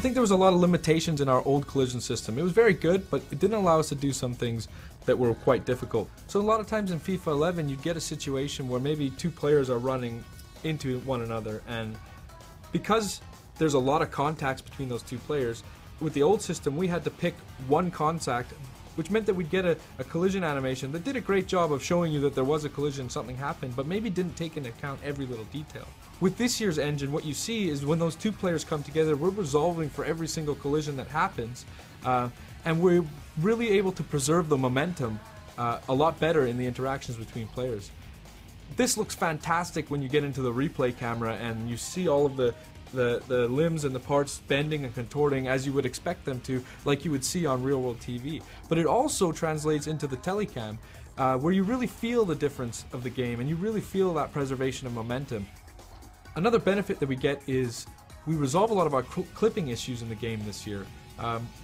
think there was a lot of limitations in our old collision system. It was very good, but it didn't allow us to do some things that were quite difficult. So a lot of times in FIFA 11 you'd get a situation where maybe two players are running into one another, and because there's a lot of contacts between those two players, with the old system we had to pick one contact, which meant that we'd get a collision animation that did a great job of showing you that there was a collision, something happened, but maybe didn't take into account every little detail. With this year's engine, what you see is when those two players come together, we're resolving for every single collision that happens, and we're really able to preserve the momentum a lot better in the interactions between players. This looks fantastic when you get into the replay camera and you see all of the limbs and the parts bending and contorting as you would expect them to, like you would see on real world TV. But it also translates into the telecam, where you really feel the difference of the game and you really feel that preservation of momentum. Another benefit that we get is we resolve a lot of our clipping issues in the game this year.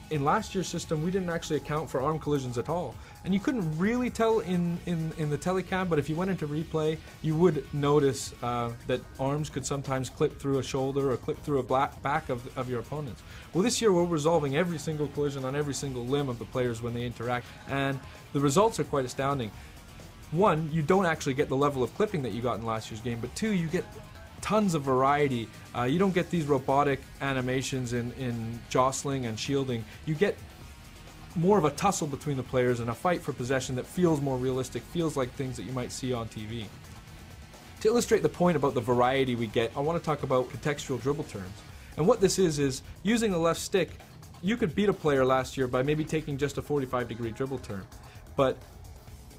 In last year's system we didn't actually account for arm collisions at all, and you couldn't really tell in the telecam, but if you went into replay you would notice that arms could sometimes clip through a shoulder or clip through a back of your opponents. Well, this year we're resolving every single collision on every single limb of the players when they interact, and the results are quite astounding. One, you don't actually get the level of clipping that you got in last year's game, but two, you get tons of variety. You don't get these robotic animations in jostling and shielding. You get more of a tussle between the players and a fight for possession that feels more realistic, feels like things that you might see on TV. To illustrate the point about the variety we get, I want to talk about contextual dribble turns. And what this is using the left stick, you could beat a player last year by maybe taking just a 45-degree dribble turn. But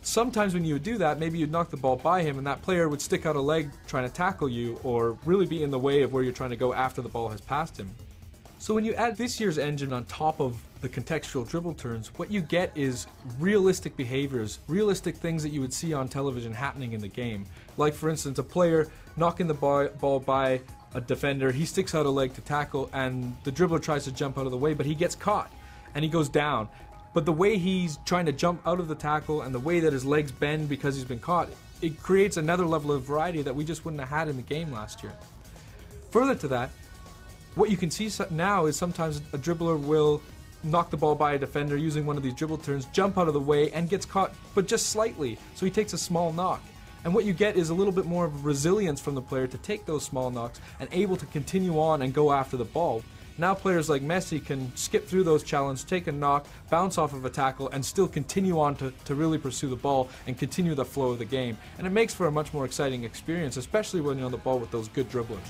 sometimes when you would do that, maybe you'd knock the ball by him and that player would stick out a leg trying to tackle you or really be in the way of where you're trying to go after the ball has passed him. So when you add this year's engine on top of the contextual dribble turns, what you get is realistic behaviors, realistic things that you would see on television happening in the game. Like for instance, a player knocking the ball by a defender, he sticks out a leg to tackle and the dribbler tries to jump out of the way, but he gets caught and he goes down. But the way he's trying to jump out of the tackle and the way that his legs bend because he's been caught, it creates another level of variety that we just wouldn't have had in the game last year. Further to that, what you can see now is sometimes a dribbler will knock the ball by a defender using one of these dribble turns, jump out of the way and gets caught, but just slightly, so he takes a small knock. And what you get is a little bit more of resilience from the player to take those small knocks and able to continue on and go after the ball. Now players like Messi can skip through those challenges, take a knock, bounce off of a tackle, and still continue on to really pursue the ball and continue the flow of the game. And it makes for a much more exciting experience, especially when you're on the ball with those good dribblers.